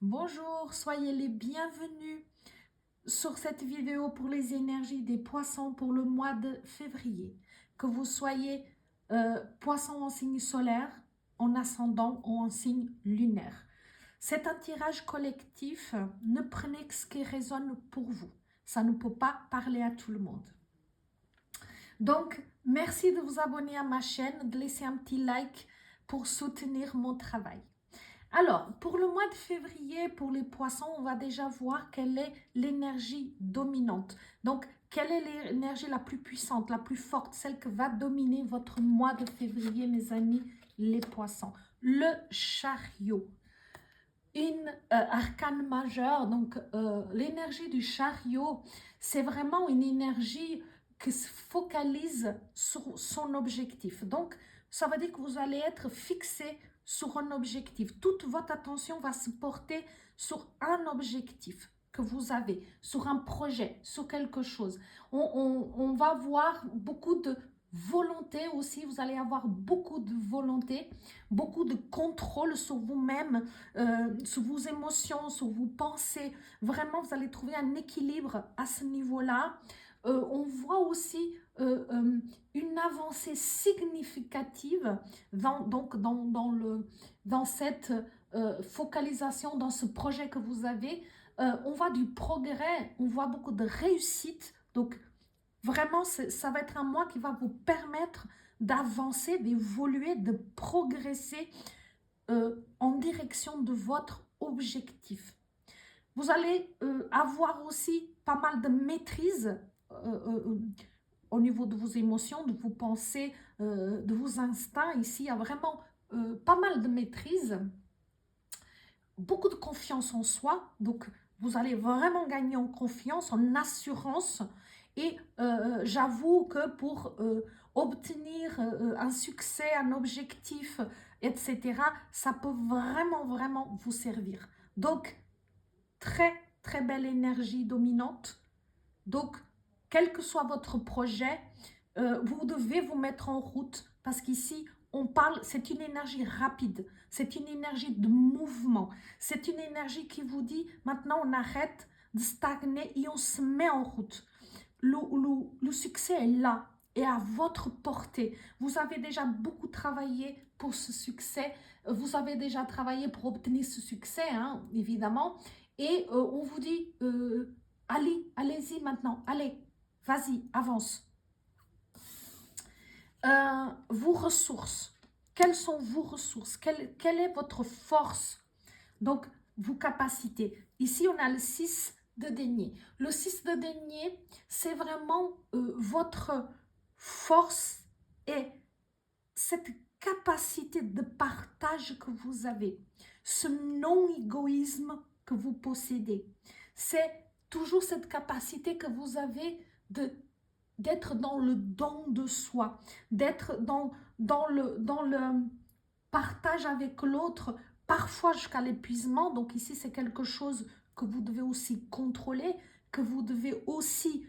Bonjour, soyez les bienvenus sur cette vidéo pour les énergies des poissons pour le mois de février. Que vous soyez poisson en signe solaire, en ascendant ou en signe lunaire. C'est un tirage collectif, ne prenez que ce qui résonne pour vous. Ça ne peut pas parler à tout le monde. Donc, merci de vous abonner à ma chaîne, de laisser un petit like pour soutenir mon travail. Alors, pour le mois de février, pour les poissons, on va déjà voir quelle est l'énergie dominante. Donc, quelle est l'énergie la plus puissante, la plus forte, celle que va dominer votre mois de février, mes amis, les poissons. Le chariot. Une arcane majeure, donc l'énergie du chariot, c'est vraiment une énergie qui se focalise sur son objectif. Donc, ça veut dire que vous allez être fixé sur un objectif. Toute votre attention va se porter sur un objectif que vous avez, sur un projet, sur quelque chose. On va voir beaucoup de volonté aussi, vous allez avoir beaucoup de volonté, beaucoup de contrôle sur vous-même, sur vos émotions, sur vos pensées. Vraiment, vous allez trouver un équilibre à ce niveau-là. On voit aussi une avancée significative dans cette focalisation, dans ce projet que vous avez. On voit du progrès, on voit beaucoup de réussite. Donc, vraiment, ça va être un mois qui va vous permettre d'avancer, d'évoluer, de progresser en direction de votre objectif. Vous allez avoir aussi pas mal de maîtrise au niveau de vos émotions, de vos pensées, de vos instincts. Ici, il y a vraiment pas mal de maîtrise, beaucoup de confiance en soi. Donc, vous allez vraiment gagner en confiance, en assurance. Et j'avoue que pour obtenir un succès, un objectif, etc., ça peut vraiment vous servir. Donc, très belle énergie dominante. Donc, quel que soit votre projet, vous devez vous mettre en route parce qu'ici, on parle, c'est une énergie rapide, c'est une énergie de mouvement, c'est une énergie qui vous dit, maintenant on arrête de stagner et on se met en route. Le succès est là et à votre portée. Vous avez déjà beaucoup travaillé pour ce succès, vous avez déjà travaillé pour obtenir ce succès, hein, évidemment, et on vous dit, allez-y maintenant, allez, vas-y, avance. Vos ressources. Quelles sont vos ressources? Quelle est votre force? Donc, vos capacités. Ici, on a le 6 de denier. Le 6 de denier, c'est vraiment votre force et cette capacité de partage que vous avez. Ce non-égoïsme que vous possédez. C'est toujours cette capacité que vous avez d'être dans le don de soi, d'être dans le partage avec l'autre, parfois jusqu'à l'épuisement. Donc ici, c'est quelque chose que vous devez aussi contrôler, que vous devez aussi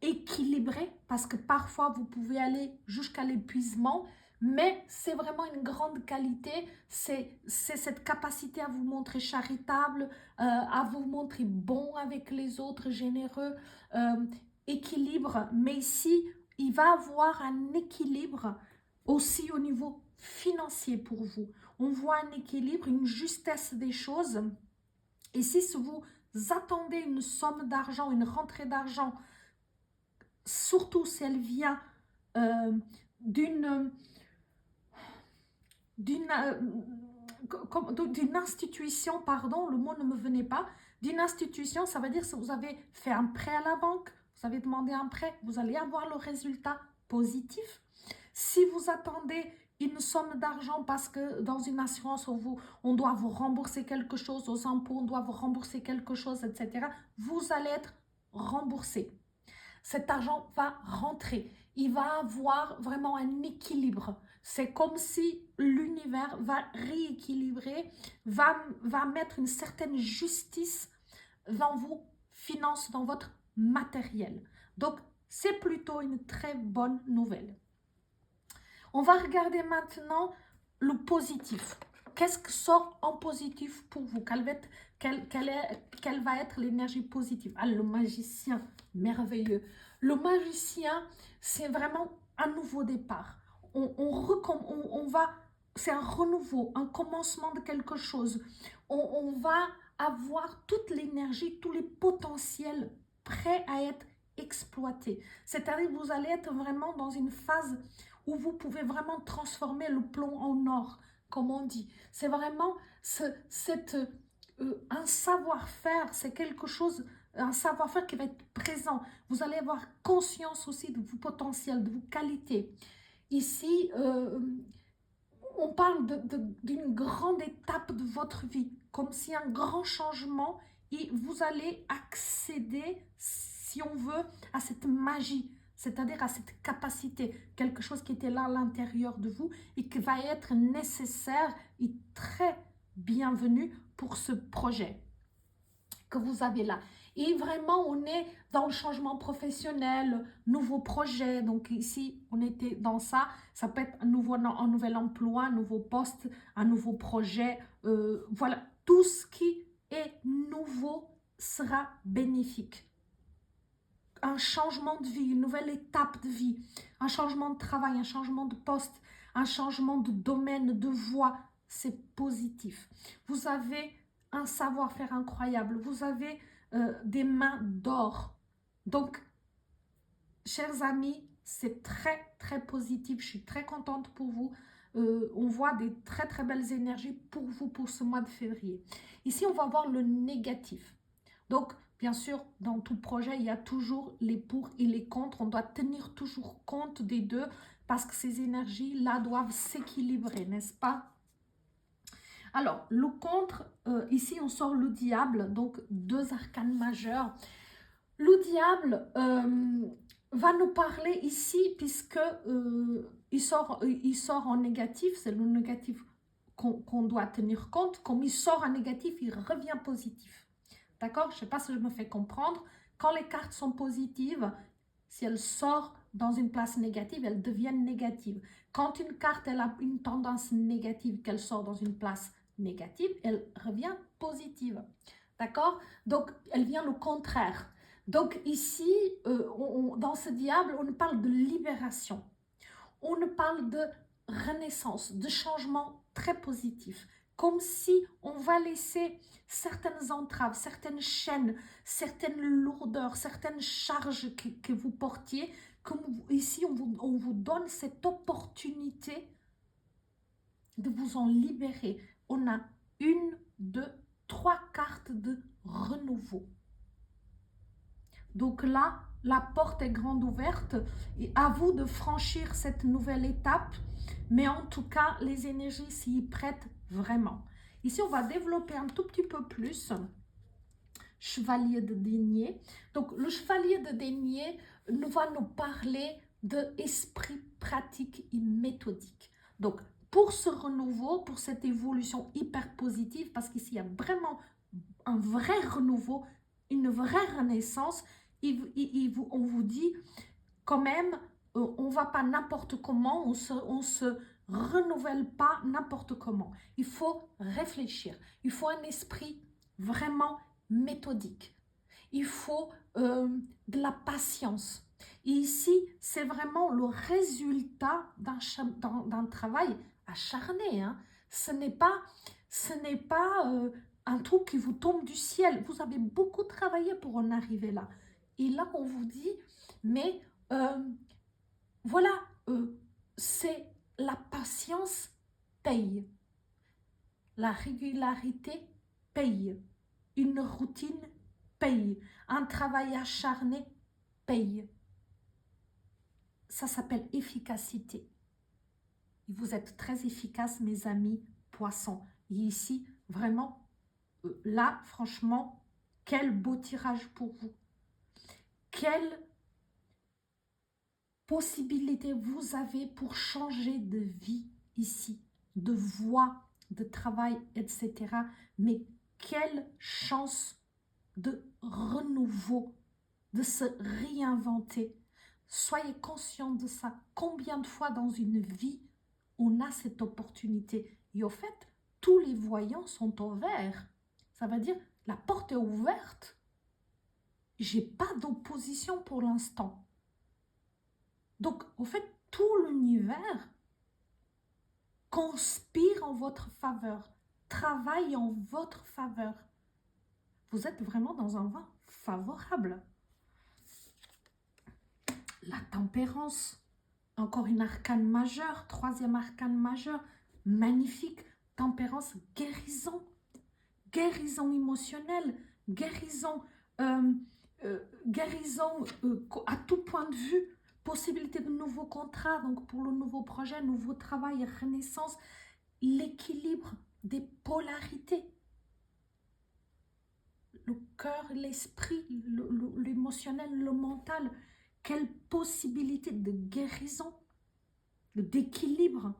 équilibrer, parce que parfois, vous pouvez aller jusqu'à l'épuisement, mais c'est vraiment une grande qualité, c'est cette capacité à vous montrer charitable, à vous montrer bon avec les autres, généreux, équilibre. Mais ici, il va avoir un équilibre aussi au niveau financier pour vous. On voit un équilibre, une justesse des choses. Et si vous attendez une somme d'argent, une rentrée d'argent, surtout si elle vient d'une institution, pardon, le mot ne me venait pas, d'une institution, ça veut dire que vous avez fait un prêt à la banque, vous avez demandé un prêt, vous allez avoir le résultat positif. Si vous attendez une somme d'argent parce que dans une assurance, on doit vous rembourser quelque chose, aux impôts, on doit vous rembourser quelque chose, etc., vous allez être remboursé. Cet argent va rentrer. Il va avoir vraiment un équilibre. C'est comme si l'univers va rééquilibrer, va mettre une certaine justice dans vos finances, dans votre matériel. Donc, c'est plutôt une très bonne nouvelle. On va regarder maintenant le positif. qu'est-ce qui sort en positif pour vous? Quelle va être l'énergie positive? Ah, le magicien, merveilleux. Le magicien, c'est vraiment un nouveau départ. On va, c'est un renouveau, un commencement de quelque chose. On va avoir toute l'énergie, tous les potentiels prêts à être exploités. C'est-à-dire que vous allez être vraiment dans une phase où vous pouvez vraiment transformer le plomb en or, comme on dit. C'est vraiment un savoir-faire, c'est quelque chose, un savoir-faire qui va être présent. Vous allez avoir conscience aussi de vos potentiels, de vos qualités. Ici, on parle d'une grande étape de votre vie, comme si un grand changement, et vous allez accéder, si on veut, à cette magie, c'est-à-dire à cette capacité, quelque chose qui était là à l'intérieur de vous et qui va être nécessaire et très bienvenu pour ce projet que vous avez là. Et vraiment, on est dans le changement professionnel, nouveau projet. Donc ici, on était dans ça. Ça peut être un nouvel emploi, un nouveau poste, un nouveau projet. Voilà, tout ce qui est nouveau sera bénéfique. Un changement de vie, une nouvelle étape de vie, un changement de travail, un changement de poste, un changement de domaine, de voie, c'est positif. Vous avez un savoir-faire incroyable, vous avez des mains d'or. Donc, chers amis, c'est très, très positif. Je suis très contente pour vous. On voit des très, très belles énergies pour vous pour ce mois de février. Ici, on va voir le négatif. Donc, bien sûr, dans tout projet, il y a toujours les pour et les contre. On doit tenir toujours compte des deux parce que ces énergies-là doivent s'équilibrer, n'est-ce pas? Alors, le contre, ici, on sort le diable, donc deux arcanes majeurs. Le diable va nous parler ici puisque il sort en négatif, c'est le négatif qu'on doit tenir compte. Comme il sort en négatif, il revient positif. D'accord? Je ne sais pas si je me fais comprendre. Quand les cartes sont positives, si elles sortent dans une place négative, elles deviennent négatives. Quand une carte elle a une tendance négative, qu'elle sort dans une place négative, elle revient positive. D'accord? Donc, elle vient le contraire. Donc ici, dans ce diable, on parle de libération. On parle de renaissance, de changement très positif. Comme si on va laisser certaines entraves, certaines chaînes, certaines lourdeurs, certaines charges que vous portiez. Comme ici, on vous donne cette opportunité de vous en libérer. On a une, deux, trois cartes de renouveau. Donc là, la porte est grande ouverte et à vous de franchir cette nouvelle étape. Mais en tout cas, les énergies s'y prêtent vraiment. Ici, on va développer un tout petit peu plus. Chevalier de denier. Donc, le chevalier de denier va nous parler de esprit pratique et méthodique. Donc, pour ce renouveau, pour cette évolution hyper positive, parce qu'ici, il y a vraiment un vrai renouveau, une vraie renaissance, on vous dit quand même, on ne va pas n'importe comment, on se renouvelle pas n'importe comment. Il faut réfléchir, il faut un esprit vraiment méthodique. Il faut de la patience. Et ici, c'est vraiment le résultat d'un travail acharné. Hein. Ce n'est pas un truc qui vous tombe du ciel. Vous avez beaucoup travaillé pour en arriver là. Et là, on vous dit, mais voilà, c'est la patience paye. La régularité paye. Une routine paye. Un travail acharné paye. Ça s'appelle efficacité. Vous êtes très efficaces, mes amis poissons. Et ici, vraiment, là, franchement, quel beau tirage pour vous. Quelle possibilité vous avez pour changer de vie ici, de voie, de travail, etc. Mais quelle chance de renouveau, de se réinventer. Soyez conscient de ça. Combien de fois dans une vie on a cette opportunité? Et au fait, tous les voyants sont au vert. Ça veut dire, la porte est ouverte. J'ai pas d'opposition pour l'instant. Donc, au fait, tout l'univers conspire en votre faveur, travaille en votre faveur. Vous êtes vraiment dans un vent favorable. La tempérance, encore une arcane majeure, troisième arcane majeure, magnifique. Tempérance, guérison, guérison émotionnelle, guérison, à tout point de vue, possibilité de nouveaux contrats, donc pour le nouveau projet, nouveau travail, renaissance, l'équilibre des polarités. Le cœur, l'esprit, l'émotionnel, le mental, quelle possibilité de guérison, d'équilibre,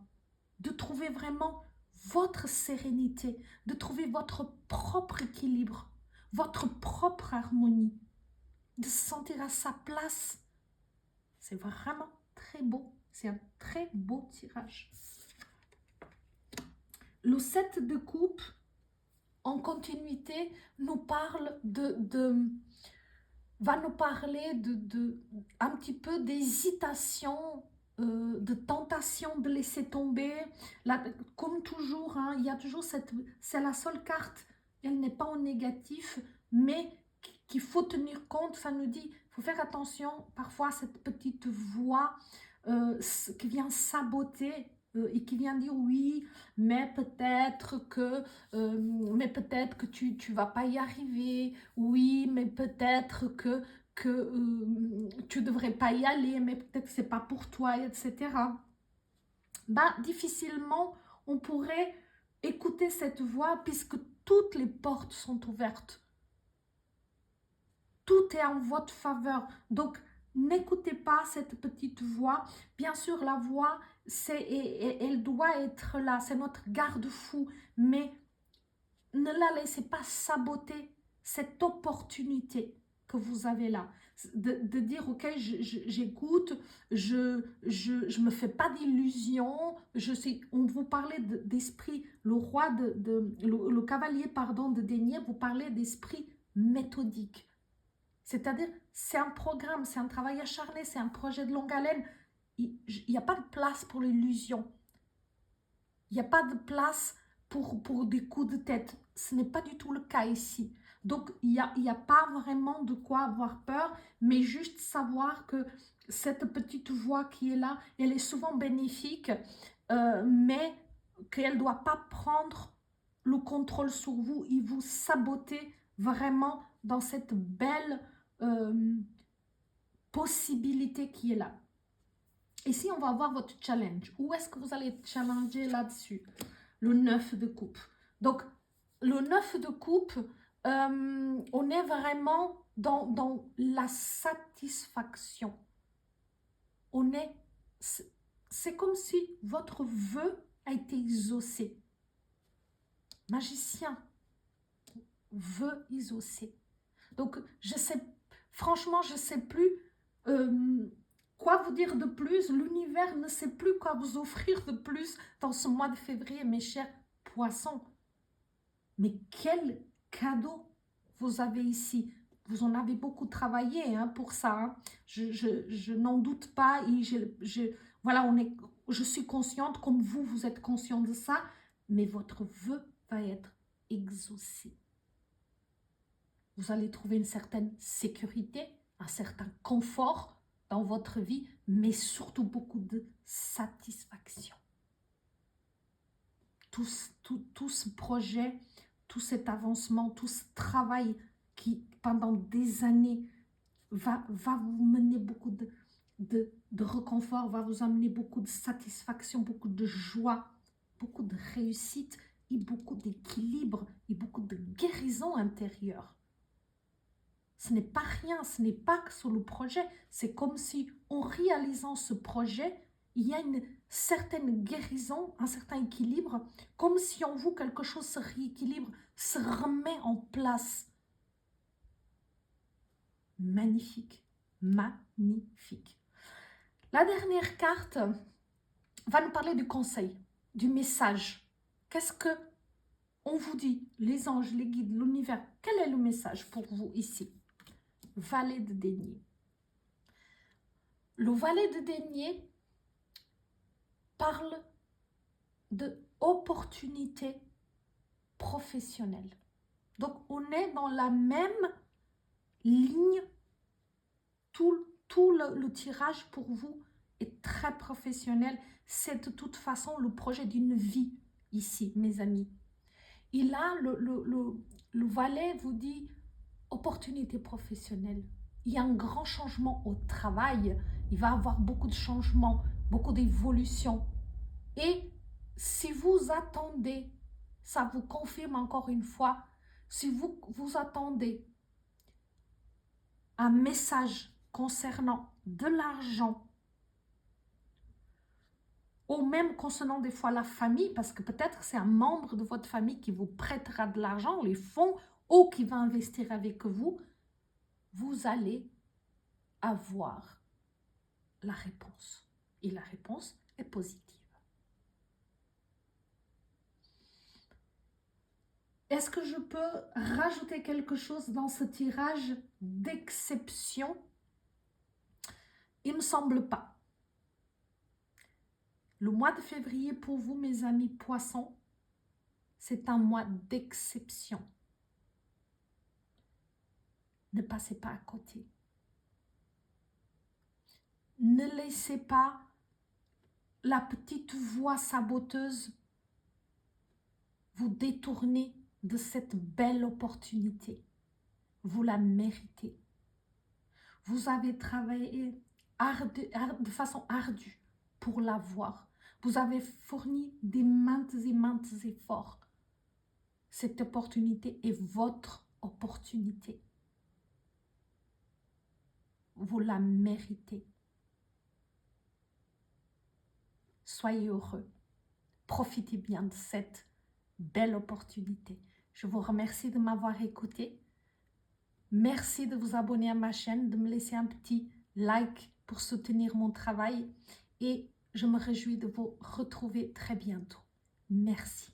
de trouver vraiment votre sérénité, de trouver votre propre équilibre, votre propre harmonie, de se sentir à sa place. C'est vraiment très beau, c'est un très beau tirage. Le 7 de coupe, en continuité, nous parle va nous parler un petit peu d'hésitation, de tentation de laisser tomber. Là, comme toujours, hein, il y a toujours c'est la seule carte, elle n'est pas en négatif, mais qu'il faut tenir compte. Ça nous dit, il faut faire attention parfois à cette petite voix qui vient saboter et qui vient dire oui, mais peut-être que tu vas pas y arriver, oui, mais peut-être que tu devrais pas y aller, mais peut-être que c'est pas pour toi, etc. Bah, difficilement on pourrait écouter cette voix puisque toutes les portes sont ouvertes. Tout est en votre faveur. Donc, n'écoutez pas cette petite voix. Bien sûr, la voix, elle doit être là. C'est notre garde-fou. Mais ne la laissez pas saboter cette opportunité que vous avez là. De dire, ok, j'écoute, je me fais pas d'illusions. On vous parlait d'esprit, le cavalier, pardon, de denier, vous parlez d'esprit méthodique. C'est-à-dire, c'est un programme, c'est un travail acharné, c'est un projet de longue haleine. Il n'y a pas de place pour l'illusion. Il n'y a pas de place pour des coups de tête. Ce n'est pas du tout le cas ici. Donc, il n'y a pas vraiment de quoi avoir peur, mais juste savoir que cette petite voix qui est là, elle est souvent bénéfique, mais qu'elle ne doit pas prendre le contrôle sur vous et vous saboter vraiment dans cette belle possibilité qui est là. Ici, on va voir votre challenge. Où est-ce que vous allez être challengé là-dessus? Le 9 de coupe. Donc, le 9 de coupe, on est vraiment dans la satisfaction. C'est comme si votre vœu a été exaucé. Magicien, vœu exaucé. Donc, franchement, je ne sais plus quoi vous dire de plus. L'univers ne sait plus quoi vous offrir de plus dans ce mois de février, mes chers poissons. Mais quel cadeau vous avez ici. Vous en avez beaucoup travaillé hein, pour ça. Hein. Je n'en doute pas. Et voilà, je suis consciente, comme vous êtes conscient de ça. Mais votre vœu va être exaucé. Vous allez trouver une certaine sécurité, un certain confort dans votre vie, mais surtout beaucoup de satisfaction. Tout ce projet, tout cet avancement, tout ce travail qui, pendant des années, va vous mener beaucoup de réconfort, va vous amener beaucoup de satisfaction, beaucoup de joie, beaucoup de réussite et beaucoup d'équilibre et beaucoup de guérison intérieure. Ce n'est pas rien, ce n'est pas que sur le projet. C'est comme si, en réalisant ce projet, il y a une certaine guérison, un certain équilibre, comme si en vous, quelque chose se rééquilibre, se remet en place. Magnifique, magnifique. La dernière carte va nous parler du conseil, du message. Qu'est-ce que On vous dit, les anges, les guides, l'univers, quel est le message pour vous ici? Valet de denier. Le valet de denier parle de opportunités professionnelles. Donc, on est dans la même ligne. Tout le tirage pour vous est très professionnel. C'est de toute façon le projet d'une vie ici, mes amis. Et là, le valet vous dit opportunité professionnelle. Il y a un grand changement au travail. Il va y avoir beaucoup de changements, beaucoup d'évolutions. Et si vous attendez, ça vous confirme encore une fois, si vous attendez un message concernant de l'argent, ou même concernant des fois la famille, parce que peut-être c'est un membre de votre famille qui vous prêtera de l'argent, les fonds, ou qui va investir avec vous, vous allez avoir la réponse. Et la réponse est positive. Est-ce que je peux rajouter quelque chose dans ce tirage d'exception? Il ne me semble pas. Le mois de février pour vous, mes amis poissons, c'est un mois d'exception. Ne passez pas à côté. Ne laissez pas la petite voix saboteuse vous détourner de cette belle opportunité. Vous la méritez. Vous avez travaillé de façon ardue pour l'avoir. Vous avez fourni des maintes et maintes efforts. Cette opportunité est votre opportunité. Vous la méritez. Soyez heureux. Profitez bien de cette belle opportunité. Je vous remercie de m'avoir écouté. Merci de vous abonner à ma chaîne, de me laisser un petit like pour soutenir mon travail et je me réjouis de vous retrouver très bientôt. Merci.